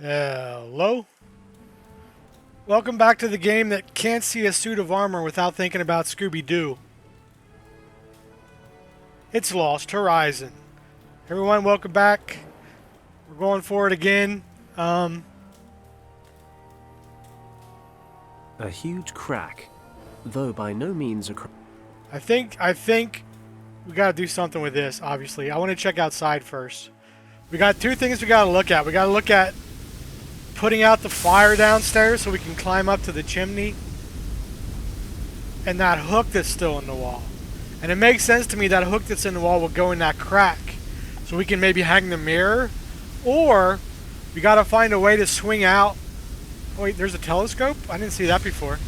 Hello? Welcome back to the game that can't see a suit of armor without thinking about Scooby-Doo. It's Lost Horizon. Everyone, welcome back. We're going for it again. A huge crack, though by no means a crack. I think we gotta do something with this, obviously. I want to check outside first. We got two things we gotta look at. We gotta look at putting out the fire downstairs so we can climb up to the chimney. And that hook that's still in the wall. And it makes sense to me that hook that's in the wall will go in that crack. So we can maybe hang the mirror. Or we gotta find a way to swing out. Oh, wait, there's a telescope? I didn't see that before.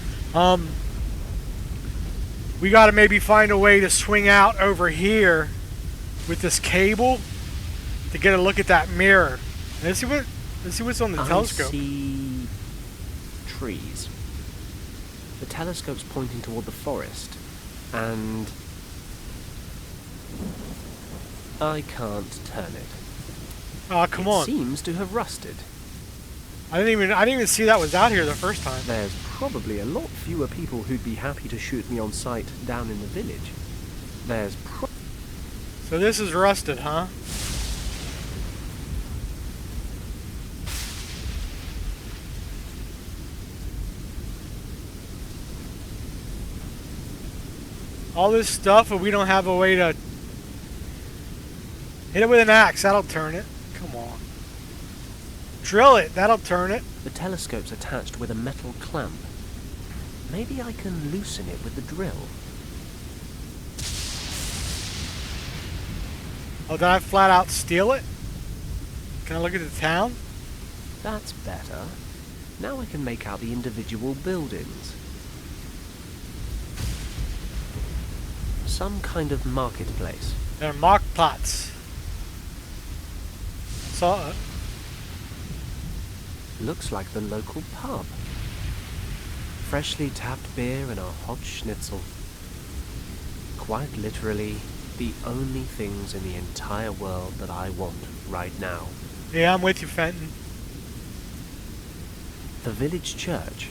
We gotta maybe find a way to swing out over here with this cable to get a look at that mirror. Let's see what's on the telescope. I see trees. The telescope's pointing toward the forest, and I can't turn it. Oh, come on. It seems to have rusted. I didn't even see that was out here the first time. There's probably a lot fewer people who'd be happy to shoot me on sight down in the village. So this is rusted, huh? All this stuff, but we don't have a way to hit it with an axe. That'll turn it. Come on. Drill it. That'll turn it. The telescope's attached with a metal clamp. Maybe I can loosen it with the drill. Oh, did I flat out steal it? Can I look at the town? That's better. Now I can make out the individual buildings. Some kind of marketplace. They're marktplatz. Saw it. Looks like the local pub. Freshly tapped beer and a hot schnitzel. Quite literally, the only things in the entire world that I want right now. Yeah, I'm with you, Fenton. The village church.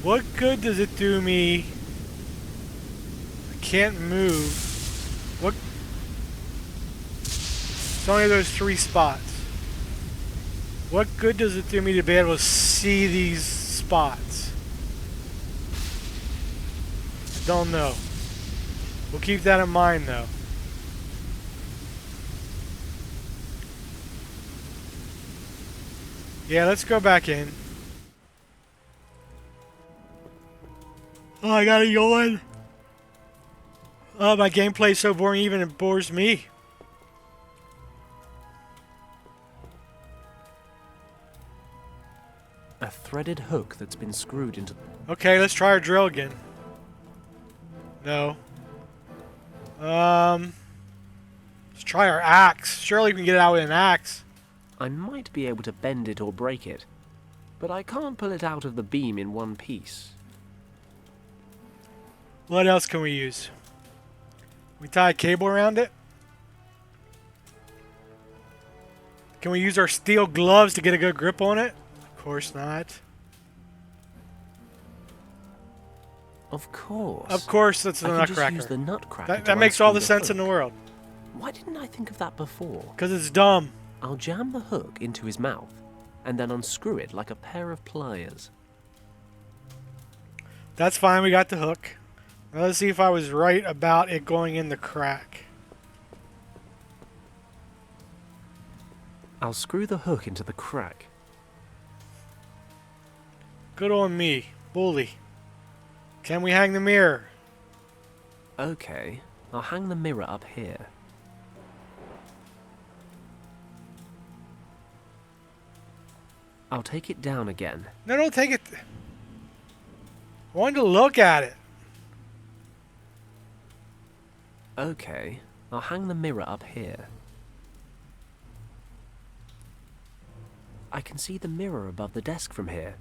What good does it do me? I can't move. What? It's only those 3 spots. What good does it do me to be able to see these spots? I don't know. We'll keep that in mind, though. Yeah, let's go back in. Oh, I got a yawn. Oh, my gameplay's so boring, even it bores me. A threaded hook that's been screwed into... Okay, let's try our drill again. No. Let's try our axe. Surely we can get it out with an axe. I might be able to bend it or break it, but I can't pull it out of the beam in one piece. What else can we use? We tie a cable around it? Can we use our steel gloves to get a good grip on it? Of course not. Of course. Of course, that's the I can just nutcracker. use the nutcracker That makes all the sense in hook. the world. Why didn't I think of that before? Because it's dumb. I'll jam the hook into his mouth and then unscrew it like a pair of pliers. That's fine, we got the hook. Now let's see if I was right about it going in the crack. I'll screw the hook into the crack. Good on me. Bully. Can we hang the mirror? Okay, I'll hang the mirror up here. I'll take it down again. No, don't take it. I wanted to look at it. Okay, I'll hang the mirror up here. I can see the mirror above the desk from here,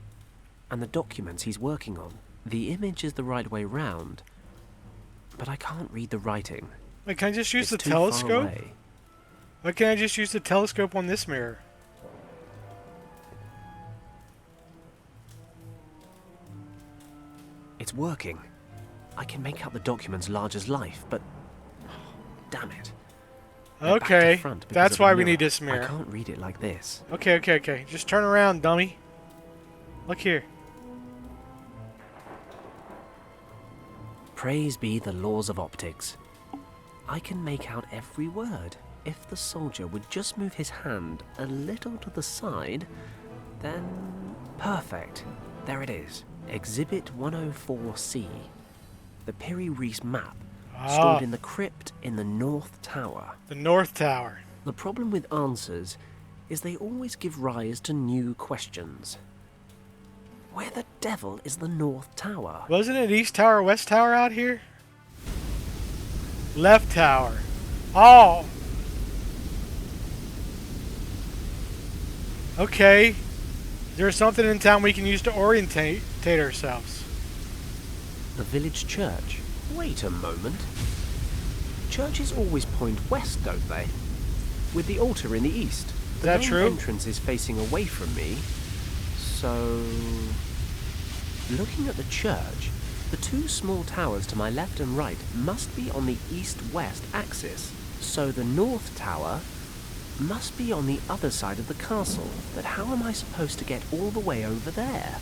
and the documents he's working on. The image is the right way round, but I can't read the writing. Wait, can I just use It's the too far telescope? away. Why can't I just use the telescope on this mirror? It's working. I can make out the documents large as life, but... damn it. They're back to Okay, front because that's of the why we mirror. need this I mirror. can't read it like this. Okay. Just turn around, dummy. Look here. Praise be the laws of optics. I can make out every word. If the soldier would just move his hand a little to the side, then... perfect. There it is. Exhibit 104C. The Piri Map, stored in the crypt in the North Tower. The North Tower. The problem with answers is they always give rise to new questions. Where the devil is the North Tower? Wasn't it East Tower, West Tower out here? Left Tower. Oh! Okay. Is there something in town we can use to orientate ourselves? The village church. Wait a moment. Churches always point west, don't they? With the altar in the east. Is that true? The main entrance is facing away from me. So... looking at the church, the two small towers to my left and right must be on the east-west axis. So the North Tower must be on the other side of the castle. But how am I supposed to get all the way over there?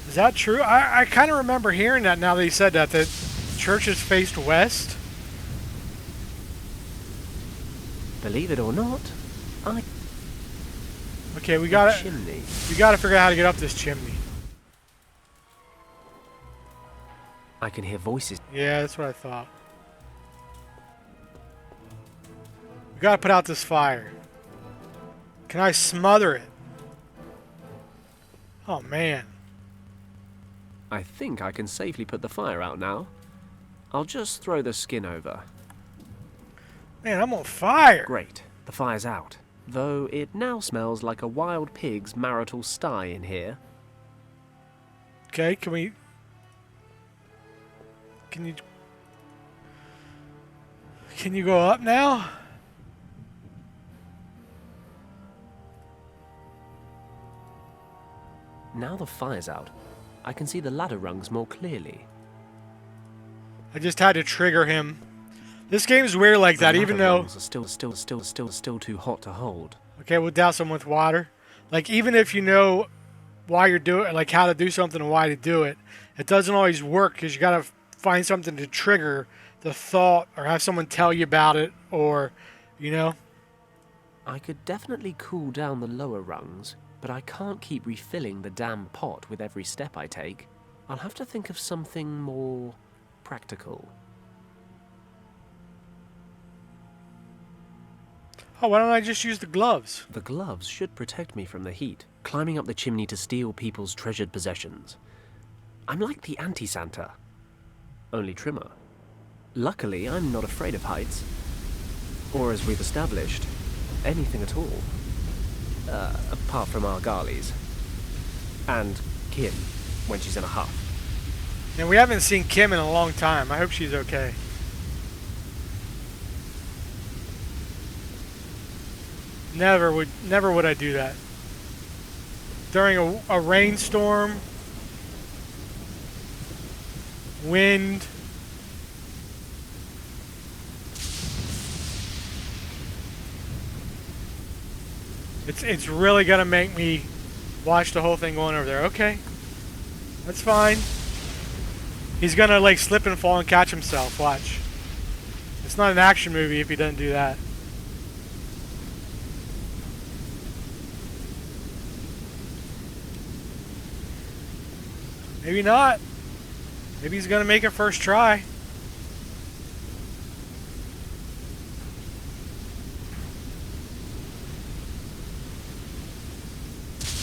Is that true? I kind of remember hearing that now that you said that, the church is faced west. Believe it or not, Okay, we gotta chimney. figure out how to get up this chimney. I can hear voices. Yeah, that's what I thought. We gotta put out this fire. Can I smother it? Oh man. I think I can safely put the fire out now. I'll just throw the skin over. Man, I'm on fire. Great, the fire's out. Though it now smells like a wild pig's marital sty in here. Okay, can you... Can you go up now? Now the fire's out, I can see the ladder rungs more clearly. I just had to trigger him. This game's weird like that, even though... rungs are still too hot to hold. Okay, we'll douse them with water. Like, even if you know why you're doing, like how to do something and why to do it, it doesn't always work because you gotta find something to trigger the thought or have someone tell you about it or, you know. I could definitely cool down the lower rungs, but I can't keep refilling the damn pot with every step I take. I'll have to think of something more practical. Oh, why don't I just use the gloves? The gloves should protect me from the heat, climbing up the chimney to steal people's treasured possessions. I'm like the anti-Santa, only trimmer. Luckily, I'm not afraid of heights. Or as we've established, anything at all. Apart from our Garleys. And Kim, when she's in a huff. And we haven't seen Kim in a long time. I hope she's okay. Never would I do that. During a rainstorm, wind. It's really gonna make me watch the whole thing going over there. Okay, that's fine. He's gonna like slip and fall and catch himself. Watch. It's not an action movie if he doesn't do that. Maybe not. Maybe he's gonna make it first try.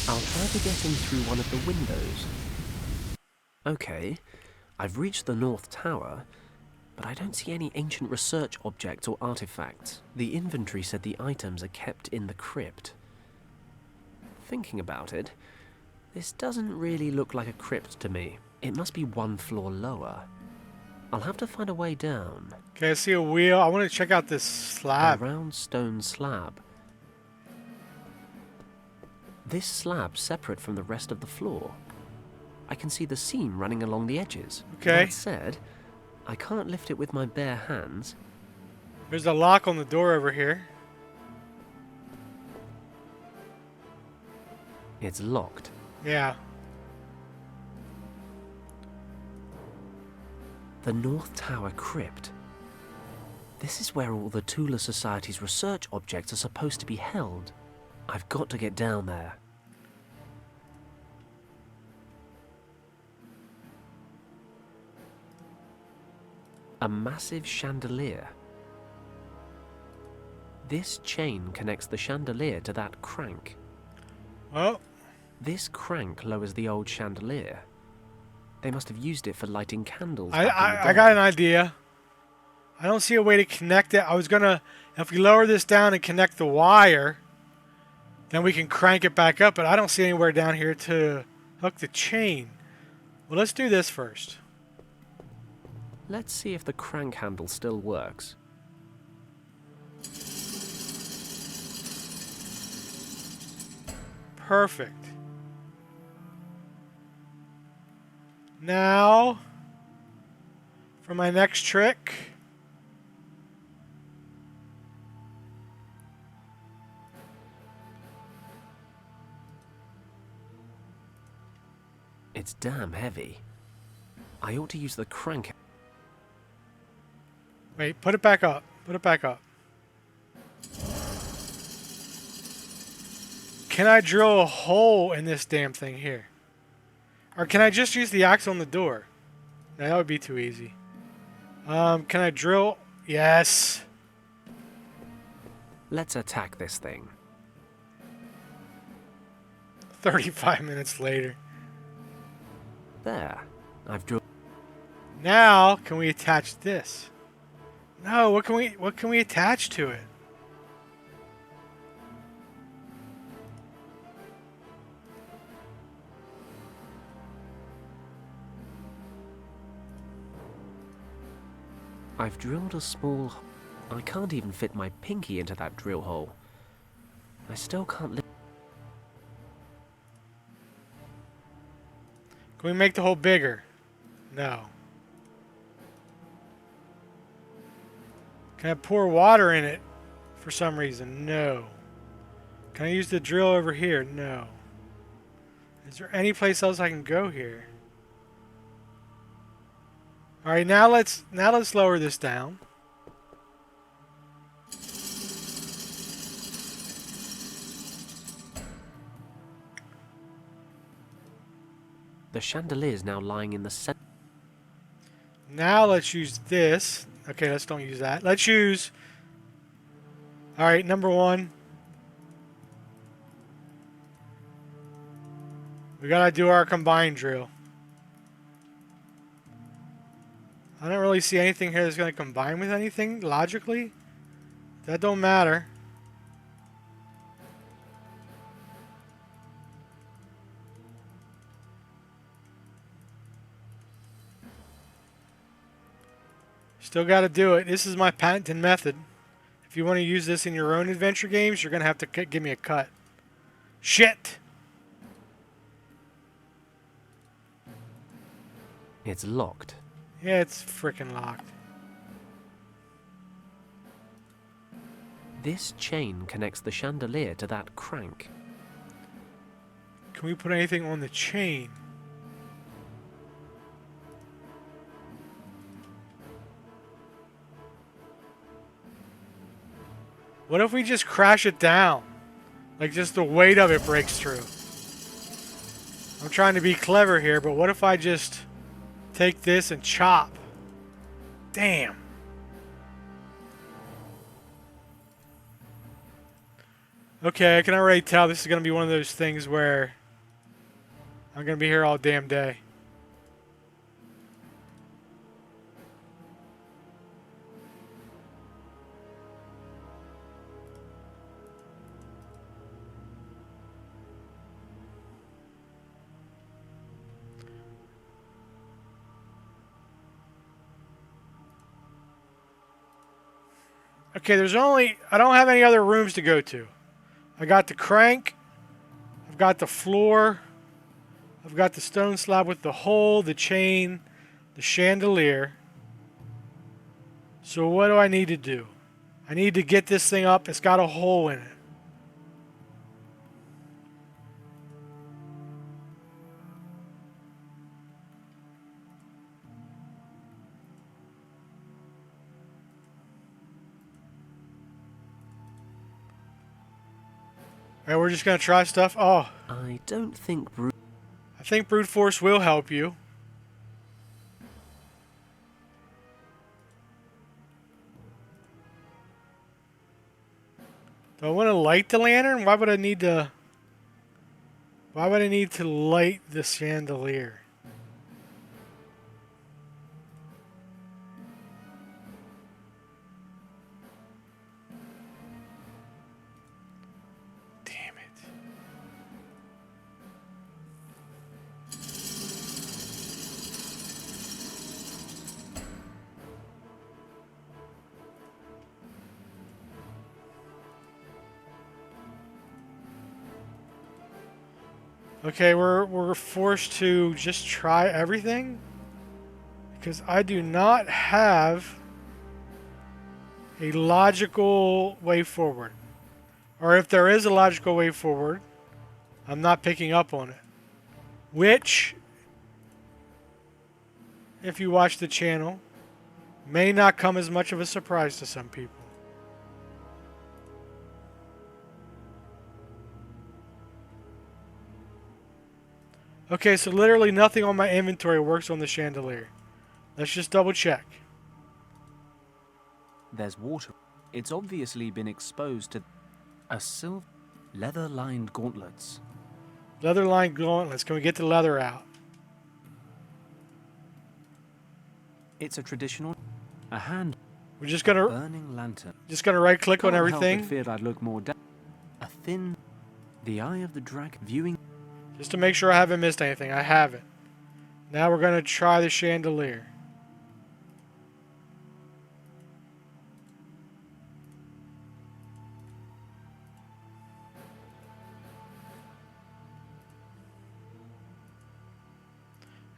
I'll try to get him through one of the windows. Okay, I've reached the North Tower, but I don't see any ancient research objects or artifacts. The inventory said the items are kept in the crypt. Thinking about it, this doesn't really look like a crypt to me. It must be one floor lower. I'll have to find a way down. Okay, I see a wheel. I want to check out this A slab. round stone slab. This slab's separate from the rest of the floor. I can see the seam running along the edges. Okay. That said, I can't lift it with my bare hands. There's a lock on the door over here. It's locked. Yeah. The North Tower Crypt. This is where all the Tula Society's research objects are supposed to be held. I've got to get down there. A massive chandelier. This chain connects the chandelier to that crank. Well, This crank lowers the old chandelier. They must have used it for lighting candles. back in the I day. got an idea. I don't see a way to connect it. I was gonna, if we lower this down and connect the wire, then we can crank it back up, but I don't see anywhere down here to hook the chain. Well, let's do this first. Let's see if the crank handle still works. Perfect. Now, for my next trick. It's damn heavy. I ought to use the crank. Wait, put it back up. Put it back up. Can I drill a hole in this damn thing here? Or can I just use the axe on the door? No, that would be too easy. Can I drill? Yes. Let's attack this thing. 35 minutes later. There. I've drilled. Now, can we attach this? No, what can we attach to it? I've drilled a small. I can't even fit my pinky into that drill hole. I still can't lift. Can we make the hole bigger? No. Can I pour water in it for some reason? No. Can I use the drill over here? No. Is there any place else I can go here? All right, now let's lower this down. The chandelier is now lying in the center. Now let's use this. Okay, let's don't use that. Let's use. All right, number one. We gotta do our combine drill. I don't really see anything here that's gonna combine with anything logically. That don't matter. Still got to do it. This is my patented method. If you want to use this in your own adventure games, you're going to have to give me a cut. Shit! It's locked. Yeah, it's freaking locked. This chain connects the chandelier to that crank. Can we put anything on the chain? What if we just crash it down? Like just the weight of it breaks through. I'm trying to be clever here, but what if I just take this and chop? Damn. Okay, I can already tell this is going to be one of those things where I'm going to be here all damn day. Okay, I don't have any other rooms to go to. I got the crank. I've got the floor. I've got the stone slab with the hole, the chain, the chandelier. So what do I need to do? I need to get this thing up. It's got a hole in it. Alright, we're just going to try stuff. Oh, I don't think I think brute force will help you. Do I want to light the lantern? Why would I need to light the chandelier? Damn it. Okay, we're forced to just try everything because I do not have a logical way forward. Or if there is a logical way forward, I'm not picking up on it. Which, if you watch the channel, may not come as much of a surprise to some people. Okay, so literally nothing on my inventory works on the chandelier. Let's just double check. There's water. It's obviously been exposed to a silver leather-lined gauntlets. Leather-lined gauntlets. Can we get the leather out? It's a traditional, a hand We're just gonna burning lantern. right-click on Can't help everything, but feared I'd look more down. A thin, the eye of the dragon viewing. just to make sure I haven't missed anything. I haven't. Now we're gonna try the chandelier.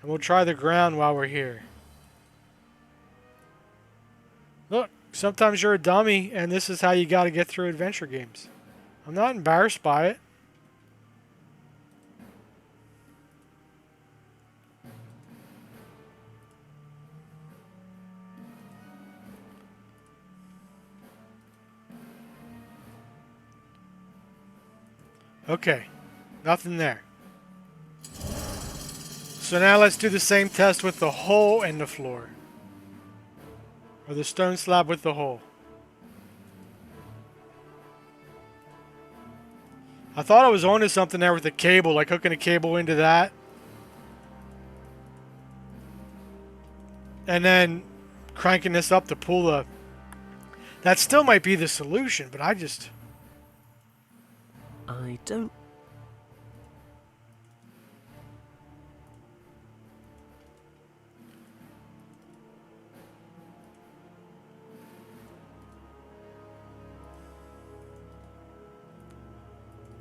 And we'll try the ground while we're here. Look, sometimes you're a dummy, and this is how you gotta get through adventure games. I'm not embarrassed by it. Okay, nothing there. So now let's do the same test with the hole in the floor. Or the stone slab with the hole. I thought I was onto something there with the cable, like hooking a cable into that. And then cranking this up to pull the... That still might be the solution, but I don't.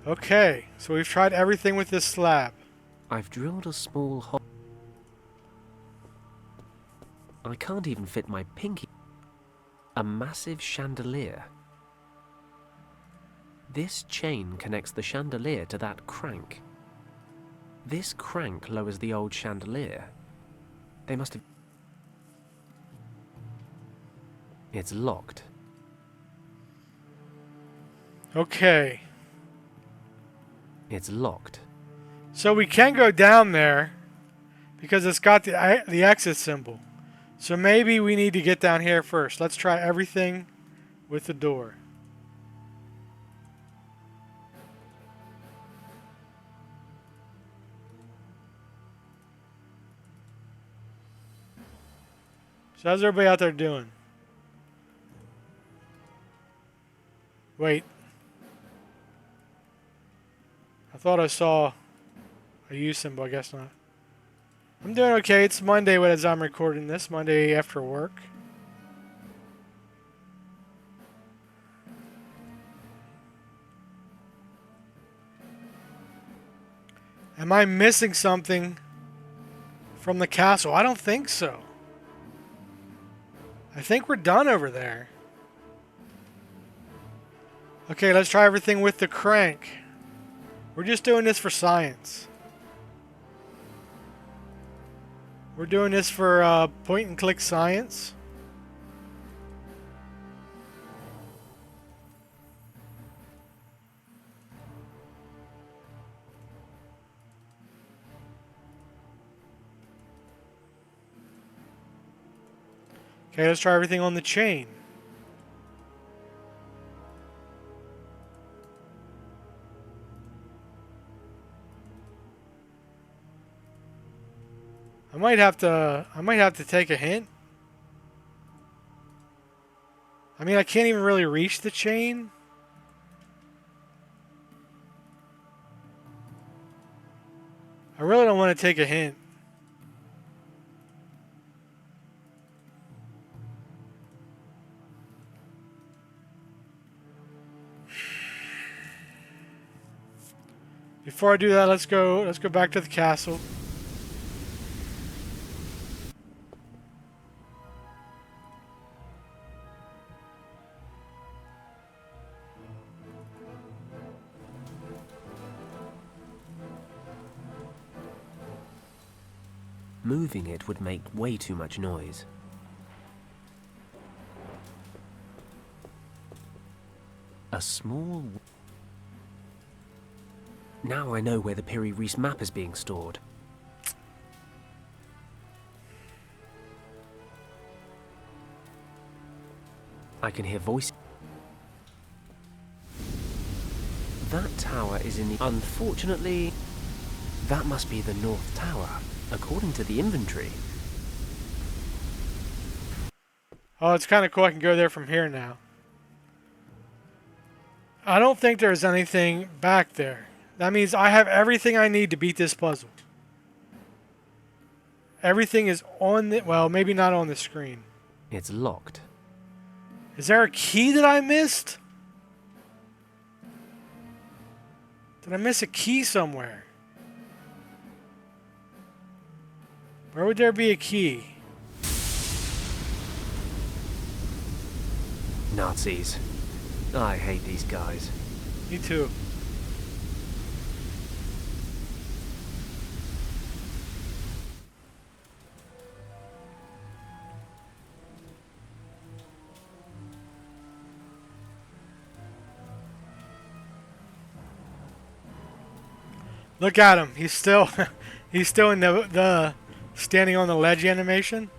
Okay, so we've tried everything with this slab. I've drilled a small hole. I can't even fit my pinky. A massive chandelier. This chain connects the chandelier to that crank. This crank lowers the old chandelier. They must have... It's locked. Okay. It's locked. So we can go down there because it's got the exit symbol. So maybe we need to get down here first. Let's try everything with the door. So how's everybody out there doing? Wait. I thought I saw a U symbol, I guess not. I'm doing okay. It's Monday as I'm recording this. Monday after work. Am I missing something from the castle? I don't think so. I think we're done over there. Okay, let's try everything with the crank. We're just doing this for science. We're doing this for point and click science. Okay, let's try everything on the chain. I might have to take a hint. I mean, I can't even really reach the chain. I really don't want to take a hint. Before I do that, let's go back to the castle. Moving it would make way too much noise. A small... Now I know where the Piri Map is being stored. I can hear voices. That tower is in the... Unfortunately, that must be the North Tower, according to the inventory. Oh, it's kind of cool. I can go there from here now. I don't think there's anything back there. That means I have everything I need to beat this puzzle. Everything is on the... Well, maybe not on the screen. It's locked. Is there a key that I missed? Did I miss a key somewhere? Where would there be a key? Nazis. I hate these guys. Me too. Look at him. He's still he's still in the standing on the ledge animation.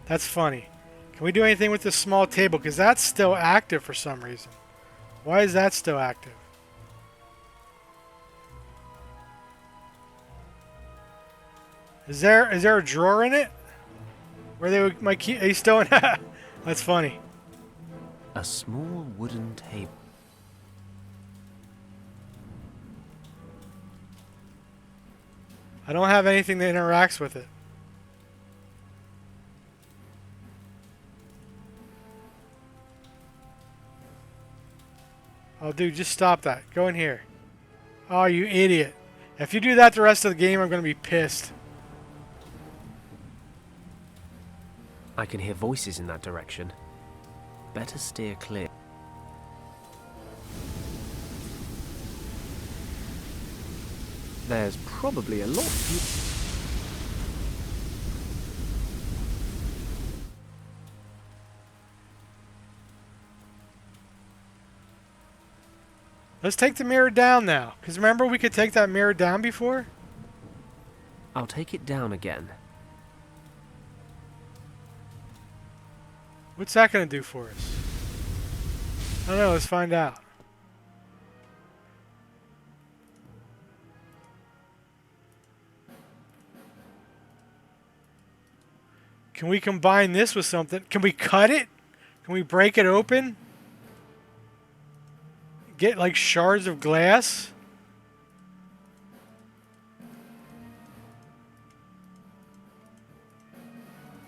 That's funny. Can we do anything with this small table? Because that's still active for some reason. Why is that still active? Is there a drawer in it? Where they would, my key? He's still in. That's funny. A small wooden table. I don't have anything that interacts with it. Oh, dude, just stop that. Go in here. Oh, you idiot. If you do that the rest of the game, I'm going to be pissed. I can hear voices in that direction. Better steer clear. There's probably a lot. Let's take the mirror down now. Because remember we could take that mirror down before? I'll take it down again. What's that going to do for us? I don't know. Let's find out. Can we combine this with something? Can we cut it? Can we break it open? Get like shards of glass?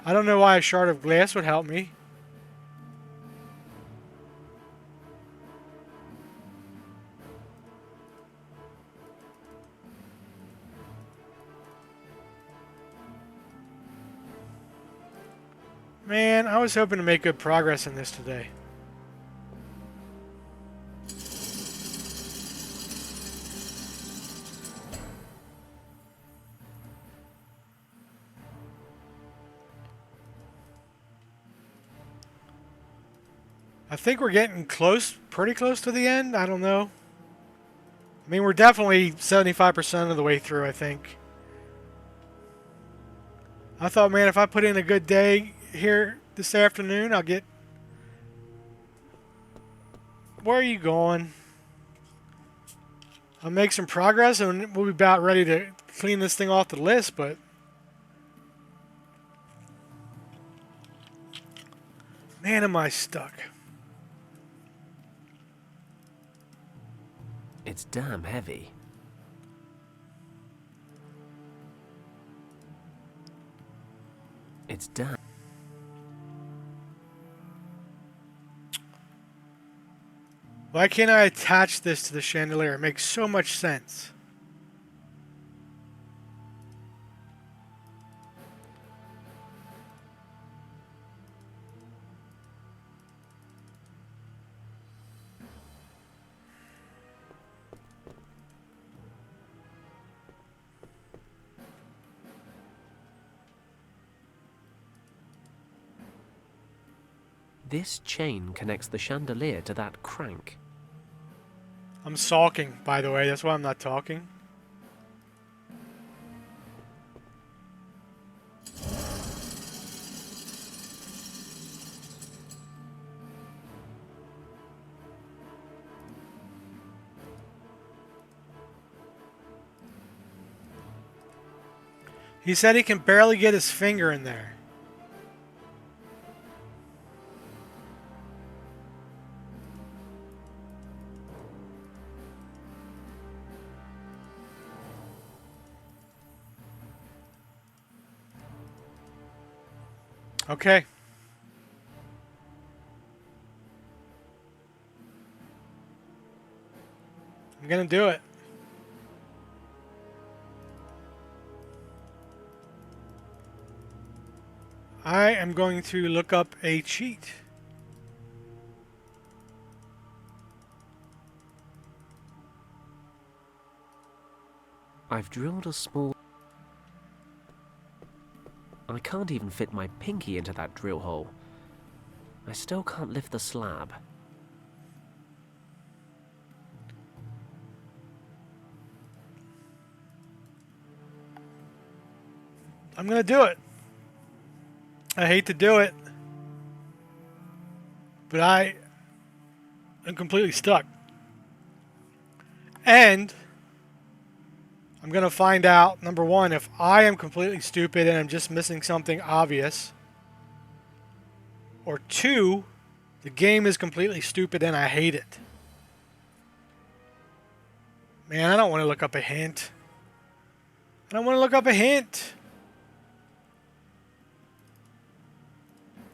I don't know why a shard of glass would help me. Man, I was hoping to make good progress in this today. I think we're getting close, pretty close to the end. I don't know. I mean, we're definitely 75% of the way through, I think. I thought, man, if I put in a good day here this afternoon, I'll get... Where are you going? I'll make some progress and we'll be about ready to clean this thing off the list, but... Man, am I stuck. It's damn heavy. It's damn... Why can't I attach this to the chandelier? It makes so much sense. This chain connects the chandelier to that crank. I'm sulking, by the way. That's why I'm not talking. He said he can barely get his finger in there. Okay. I'm gonna do it. I am going to look up a cheat. I've drilled a small... I can't even fit my pinky into that drill hole. I still can't lift the slab. I'm gonna do it. I hate to do it, but I am completely stuck. And I'm going to find out, number one, if I am completely stupid and I'm just missing something obvious. Or two, the game is completely stupid and I hate it. Man, I don't want to look up a hint. I don't want to look up a hint.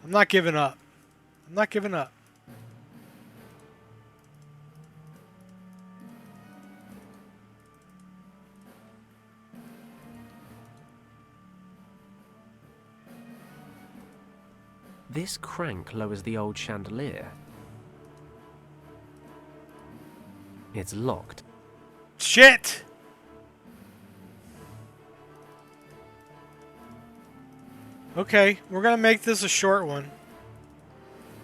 I'm not giving up. I'm not giving up. This crank lowers the old chandelier. It's locked. Shit! Okay, we're going to make this a short one.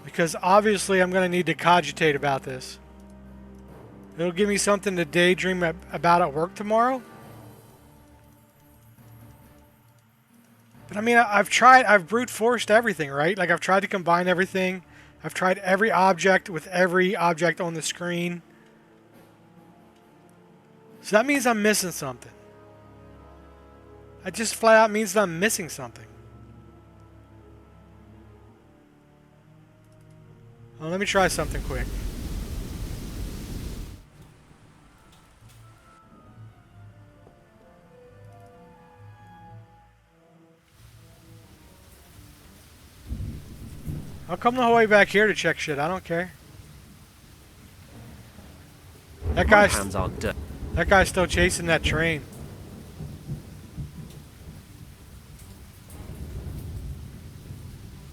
Because obviously I'm going to need to cogitate about this. It'll give me something to daydream about at work tomorrow. But I mean, I've brute forced everything, right? Like I've tried to combine everything. I've tried every object with every object on the screen. So that means I'm missing something. That just flat out means that I'm missing something. Well, let me try something quick. I'll come the whole way back here to check shit. I don't care. That guy's still chasing that train.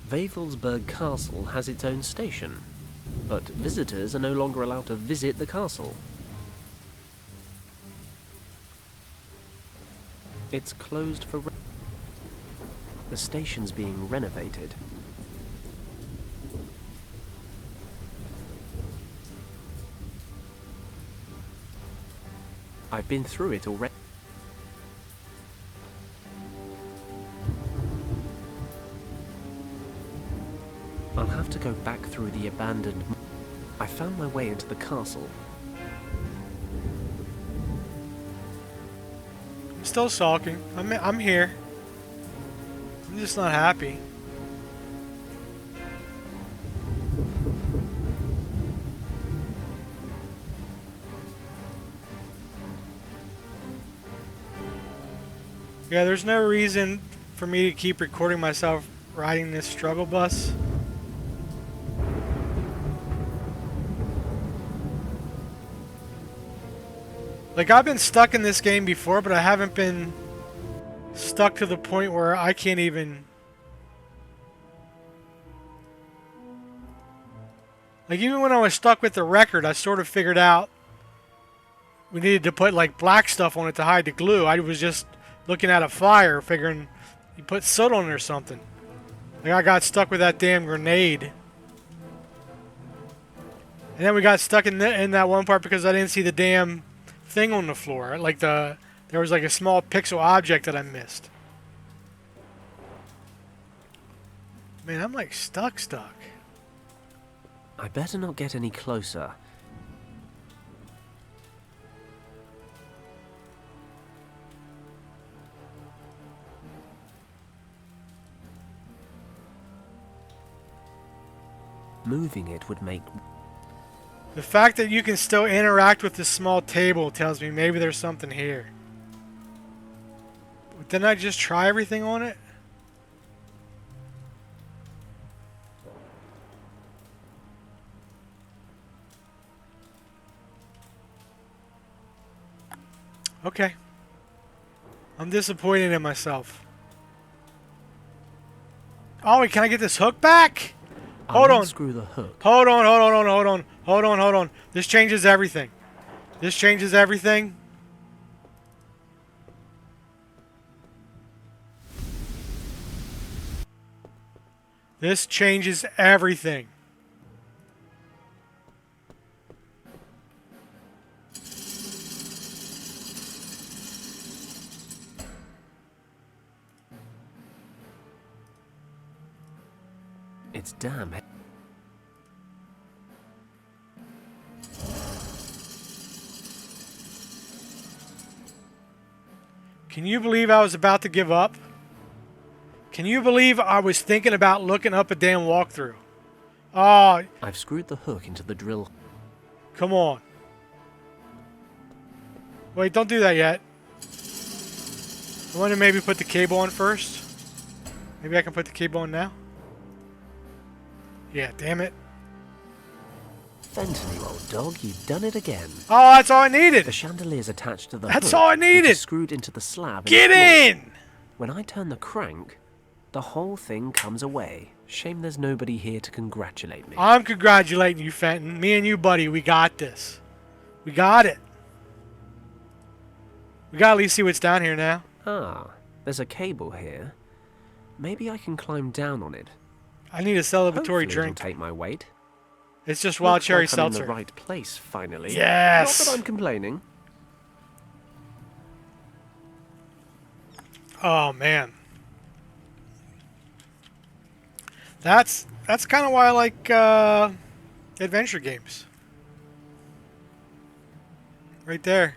Wavelsberg Castle has its own station, but visitors are no longer allowed to visit the castle. It's closed for the station's being renovated. I've been through it already. I'll have to go back through the abandoned... I found my way into the castle. I'm still sulking. I'm here. I'm just not happy. Yeah, there's no reason for me to keep recording myself riding this struggle bus. Like, I've been stuck in this game before, but I haven't been stuck to the point where I can't even... Like, even when I was stuck with the record, I sort of figured out we needed to put, like, black stuff on it to hide the glue. I was just looking at a fire, figuring you put soot on it or something. Like, I got stuck with that damn grenade. And then we got stuck in that one part because I didn't see the damn thing on the floor. Like, there was like a small pixel object that I missed. Man, I'm like stuck. I better not get any closer. Moving it would make... The fact that you can still interact with this small table tells me maybe there's something here. But didn't I just try everything on it? Okay. I'm disappointed in myself. Oh, wait, can I get this hook back? Hold on. Unscrew the hook. Hold on. This changes everything. This changes everything. This changes everything. It's damn... Can you believe I was about to give up? Can you believe I was thinking about looking up a damn walkthrough? Oh, I've screwed the hook into the drill. come on. Wait, don't do that yet. I want to maybe put the cable on first. Maybe I can put the cable on now. Yeah, damn it. Fenton, you old dog, you've done it again. Oh, that's all I needed. The chandelier's attached to the That's hook, all I which needed. is screwed into the slab. Get in! When I turn the crank, the whole thing comes away. Shame there's nobody here to congratulate me. I'm congratulating you, Fenton. Me and you, buddy, we got this. We got it. We gotta at least see what's down here now. Ah, there's a cable here. Maybe I can climb down on it. I need a celebratory Hopefully drink. it'll take my weight. It's just wild Looks cherry like I'm in seltzer. the right place, finally. Yes! Not that I'm complaining. Oh man, that's kind of why I like adventure games. Right there.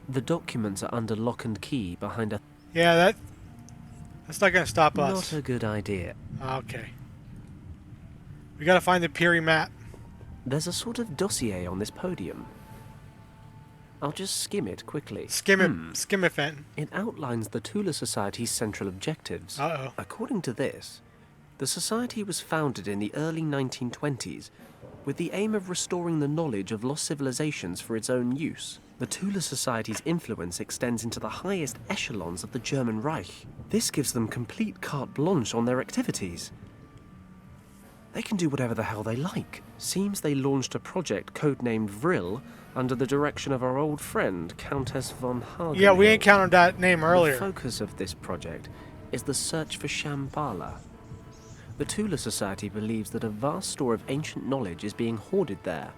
The documents are under lock and key behind a... Yeah, that's not gonna stop us. Not a good idea. Okay. We gotta find the Piri Map. There's a sort of dossier on this podium. I'll just skim it quickly. Skim it, Fenton. It outlines the Tula Society's central objectives. Uh-oh. According to this, the society was founded in the early 1920s with the aim of restoring the knowledge of lost civilizations for its own use. The Tula Society's influence extends into the highest echelons of the German Reich. This gives them complete carte blanche on their activities. They can do whatever the hell they like. Seems they launched a project codenamed Vril under the direction of our old friend, Countess von Hagen. Yeah, we encountered that name earlier. The focus of this project is the search for Shambhala. The Tula Society believes that a vast store of ancient knowledge is being hoarded there.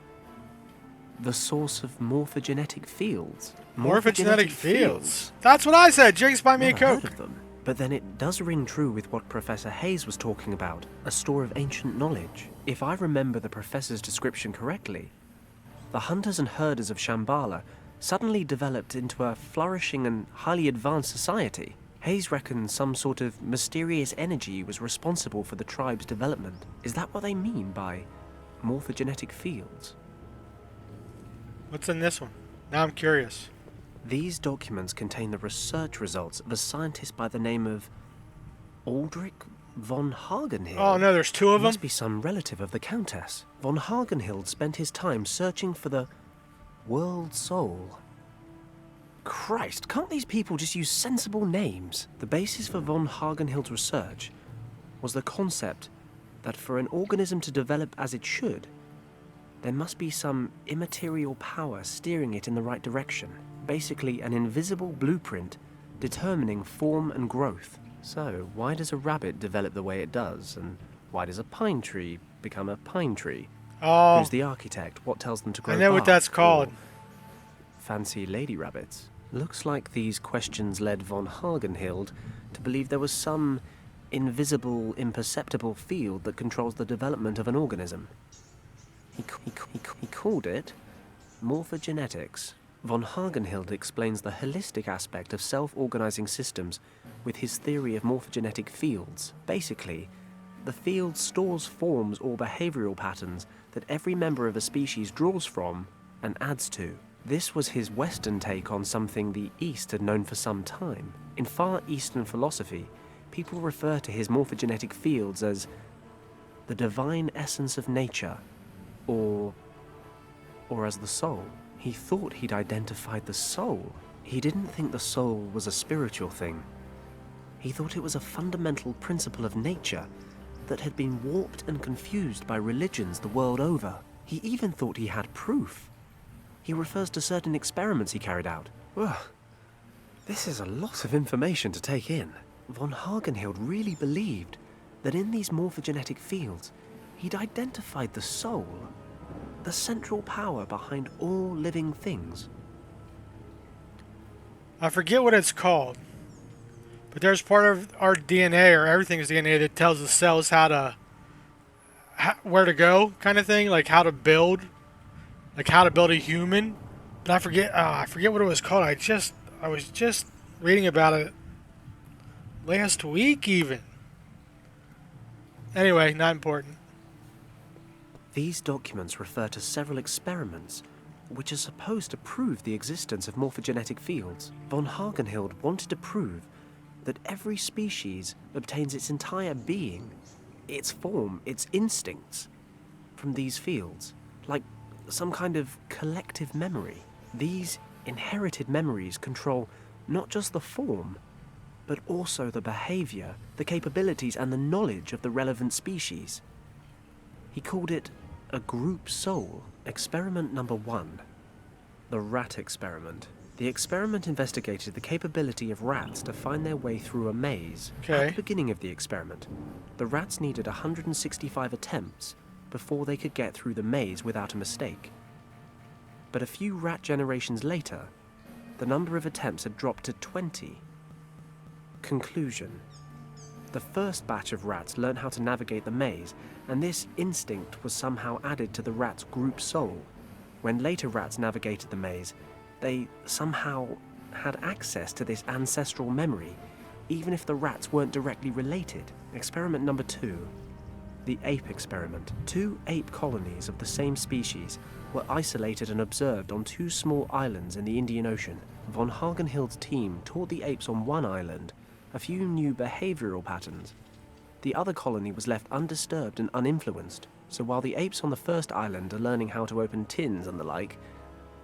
The source of morphogenetic fields. Morphogenetic fields? That's what I said. Jake's buy me a Never heard Coke. of them. But then it does ring true with what Professor Hayes was talking about, a store of ancient knowledge. If I remember the professor's description correctly, the hunters and herders of Shambhala suddenly developed into a flourishing and highly advanced society. Hayes reckons some sort of mysterious energy was responsible for the tribe's development. Is that what they mean by morphogenetic fields? What's in this one? Now I'm curious. These documents contain the research results of a scientist by the name of Aldrich von Hagenhild. Oh no, there's two of them? Must be some relative of the Countess. Von Hagenhild spent his time searching for the world soul. Christ, can't these people just use sensible names? The basis for von Hagenhild's research was the concept that for an organism to develop as it should, there must be some immaterial power steering it in the right direction. Basically, an invisible blueprint determining form and growth. So, why does a rabbit develop the way it does? And why does a pine tree become a pine tree? Oh, Who's the architect? What tells them to grow I know what bark? that's called. Or fancy lady rabbits? Looks like these questions led von Hagenhild to believe there was some invisible, imperceptible field that controls the development of an organism. He called it morphogenetics. Von Hagenhild explains the holistic aspect of self-organizing systems with his theory of morphogenetic fields. Basically, the field stores forms or behavioral patterns that every member of a species draws from and adds to. This was his Western take on something the East had known for some time. In Far Eastern philosophy, people refer to his morphogenetic fields as the divine essence of nature, or as the soul. He thought he'd identified the soul. He didn't think the soul was a spiritual thing. He thought it was a fundamental principle of nature that had been warped and confused by religions the world over. He even thought he had proof. He refers to certain experiments he carried out. Ugh, this is a lot of information to take in. Von Hagenhild really believed that in these morphogenetic fields, he'd identified the soul, the central power behind all living things. I forget what it's called, but there's part of our DNA, or everything's DNA, that tells the cells where to go, kind of thing, like how to build a human. But I forget what it was called. I was just reading about it last week even. Anyway, not important. These documents refer to several experiments which are supposed to prove the existence of morphogenetic fields. Von Hagenhild wanted to prove that every species obtains its entire being, its form, its instincts, from these fields, like some kind of collective memory. These inherited memories control not just the form, but also the behavior, the capabilities, and the knowledge of the relevant species. He called it a group soul. Experiment number 1. The rat experiment. The experiment investigated the capability of rats to find their way through a maze. Okay. At the beginning of the experiment, the rats needed 165 attempts before they could get through the maze without a mistake. But a few rat generations later, the number of attempts had dropped to 20. Conclusion. The first batch of rats learned how to navigate the maze, and this instinct was somehow added to the rat's group soul. When later rats navigated the maze, they somehow had access to this ancestral memory, even if the rats weren't directly related. Experiment number 2. The ape experiment. 2 ape colonies of the same species were isolated and observed on 2 small islands in the Indian Ocean. Von Hagenhild's team taught the apes on one island a few new behavioral patterns. The other colony was left undisturbed and uninfluenced. So while the apes on the first island are learning how to open tins and the like,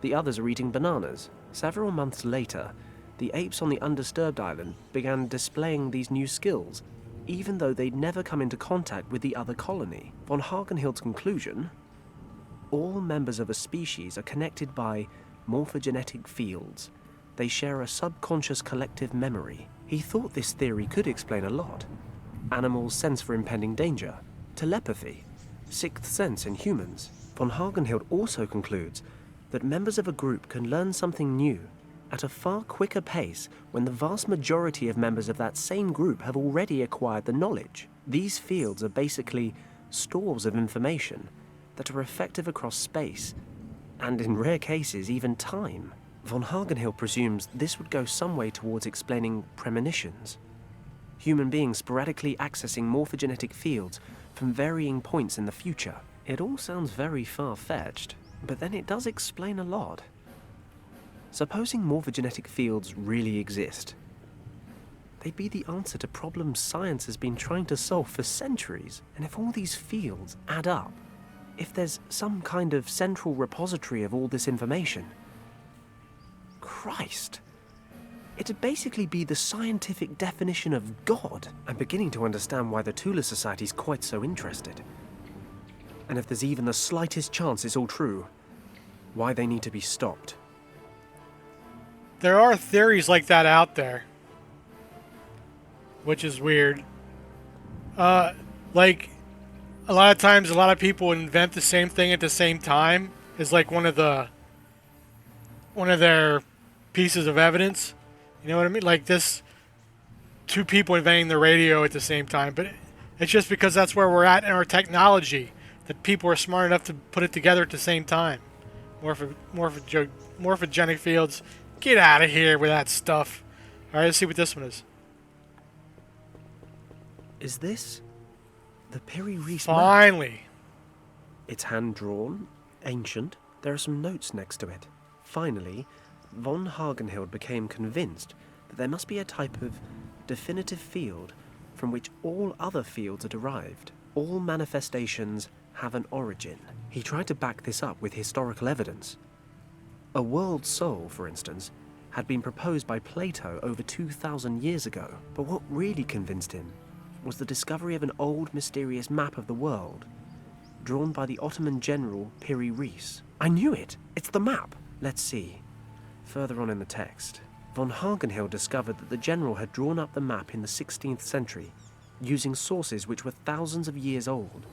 the others are eating bananas. Several months later, the apes on the undisturbed island began displaying these new skills, even though they'd never come into contact with the other colony. Von Hagenhild's conclusion: all members of a species are connected by morphogenetic fields. They share a subconscious collective memory. He thought this theory could explain a lot. Animals' sense for impending danger, telepathy, sixth sense in humans. Von Hagenhild also concludes that members of a group can learn something new at a far quicker pace when the vast majority of members of that same group have already acquired the knowledge. These fields are basically stores of information that are effective across space, and in rare cases even time. Von Hagenhild presumes this would go some way towards explaining premonitions. Human beings sporadically accessing morphogenetic fields from varying points in the future. It all sounds very far-fetched, but then it does explain a lot. Supposing morphogenetic fields really exist, they'd be the answer to problems science has been trying to solve for centuries. And if all these fields add up, if there's some kind of central repository of all this information, Christ, it'd basically be the scientific definition of God. I'm beginning to understand why the Tula Society's quite so interested. And if there's even the slightest chance it's all true, why they need to be stopped. There are theories like that out there, which is weird. Like, a lot of times, a lot of people invent the same thing at the same time. Is like one of their pieces of evidence. You know what I mean? Like this, two people inventing the radio at the same time. But it's just because that's where we're at in our technology, that people are smart enough to put it together at the same time. Morphogenic fields. Get out of here with that stuff. Alright, let's see what this one is. Is this the Piri Map? Finally. It's hand-drawn, ancient. There are some notes next to it. Finally, von Hagenhild became convinced that there must be a type of definitive field from which all other fields are derived. All manifestations have an origin. He tried to back this up with historical evidence. A world soul, for instance, had been proposed by Plato over 2,000 years ago. But what really convinced him was the discovery of an old, mysterious map of the world, drawn by the Ottoman general Piri Reis. I knew it! It's the map! Let's see. Further on in the text, von Hagenhild discovered that the general had drawn up the map in the 16th century, using sources which were thousands of years old.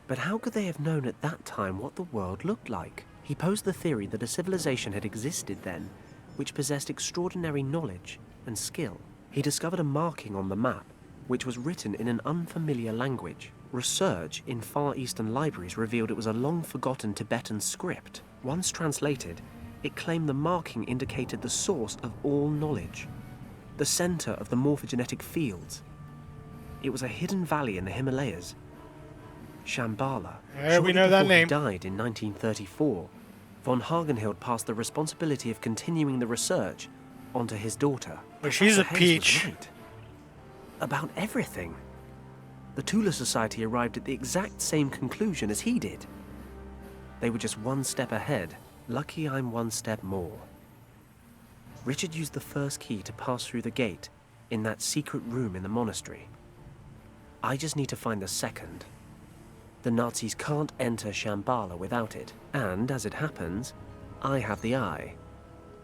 But how could they have known at that time what the world looked like? He posed the theory that a civilization had existed then, which possessed extraordinary knowledge and skill. He discovered a marking on the map, which was written in an unfamiliar language. Research in Far Eastern libraries revealed it was a long-forgotten Tibetan script. Once translated, it claimed the marking indicated the source of all knowledge, the center of the morphogenetic fields. It was a hidden valley in the Himalayas, Shambhala. We know that name. He died in 1934. Von Hagenhild passed the responsibility of continuing the research onto his daughter. Well, she's a Professor Hayes peach. was right. About everything. The Tula Society arrived at the exact same conclusion as he did. They were just one step ahead. Lucky I'm one step more. Richard used the first key to pass through the gate in that secret room in the monastery. I just need to find the second. The Nazis can't enter Shambhala without it. And, as it happens, I have the eye.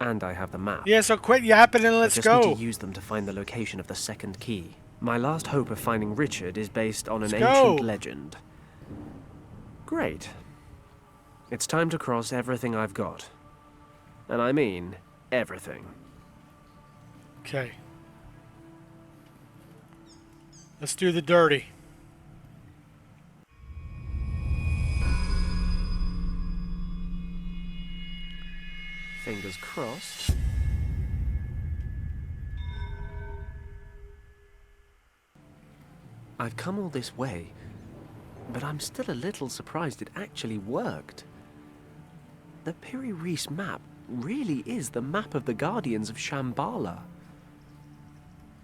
And I have the map. Yeah, so quit yapping and let's I just go. need to use them to find the location of the second key. My last hope of finding Richard is based on an Let's ancient go. legend. Great. It's time to cross everything I've got. And I mean everything. Okay. Let's do the dirty. Fingers crossed. I've come all this way, but I'm still a little surprised it actually worked. The Piri Reis map really is the map of the Guardians of Shambhala.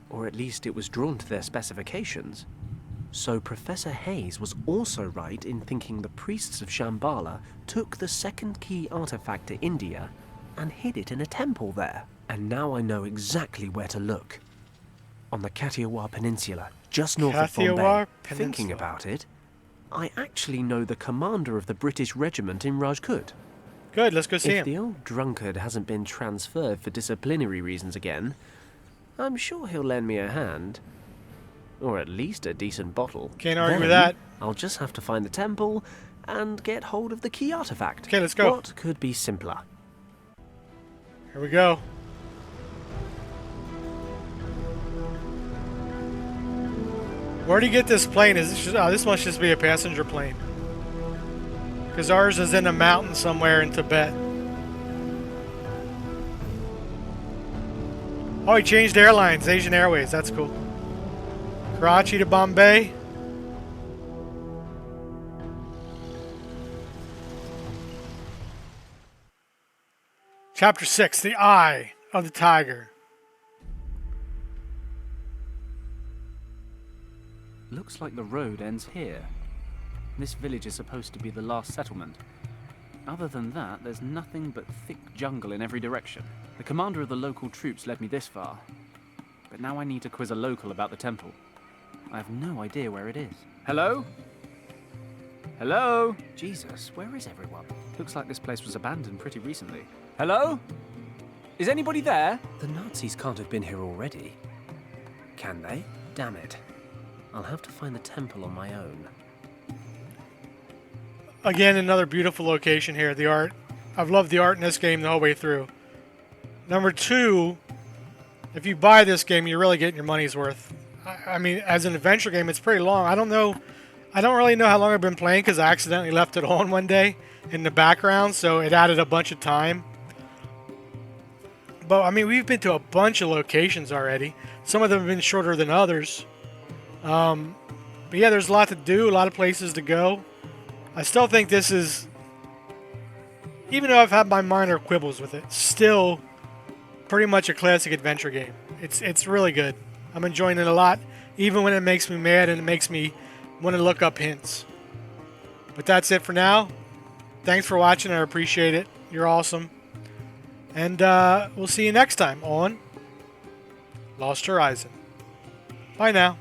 Or at least it was drawn to their specifications. So Professor Hayes was also right in thinking the priests of Shambhala took the second key artifact to India and hid it in a temple there. And now I know exactly where to look. On the Kathiawar Peninsula, just north of Bombay. Kathiawar Thinking Peninsula. about it, I actually know the commander of the British regiment in Rajkot. Good, let's go see If him. the old drunkard hasn't been transferred for disciplinary reasons again, I'm sure he'll lend me a hand. Or at least a decent bottle. Can't argue with Then that. I'll just have to find the temple and get hold of the key artifact. Okay, let's go. What could be simpler? Here we go. Where'd he get this plane? Is this just, oh, this must just be a passenger plane. Because ours is in a mountain somewhere in Tibet. Oh, he changed airlines. Asian Airways. That's cool. Karachi to Bombay. Chapter 6. The Eye of the Tiger. Looks like the road ends here. This village is supposed to be the last settlement. Other than that, there's nothing but thick jungle in every direction. The commander of the local troops led me this far. But now I need to quiz a local about the temple. I have no idea where it is. Hello? Hello? Jesus, where is everyone? Looks like this place was abandoned pretty recently. Hello? Is anybody there? The Nazis can't have been here already. Can they? Damn it. I'll have to find the temple on my own. Again, another beautiful location here. The art. I've loved the art in this game the whole way through. Number 2, if you buy this game, you're really getting your money's worth. I mean, as an adventure game, it's pretty long. I don't really know how long I've been playing because I accidentally left it on one day in the background, so it added a bunch of time. But, I mean, we've been to a bunch of locations already. Some of them have been shorter than others. But yeah, there's a lot to do, a lot of places to go. I still think this is, even though I've had my minor quibbles with it, still pretty much a classic adventure game. It's really good. I'm enjoying it a lot, even when it makes me mad and it makes me want to look up hints. But that's it for now. Thanks for watching. I appreciate it. You're awesome. And we'll see you next time on Lost Horizon. Bye now.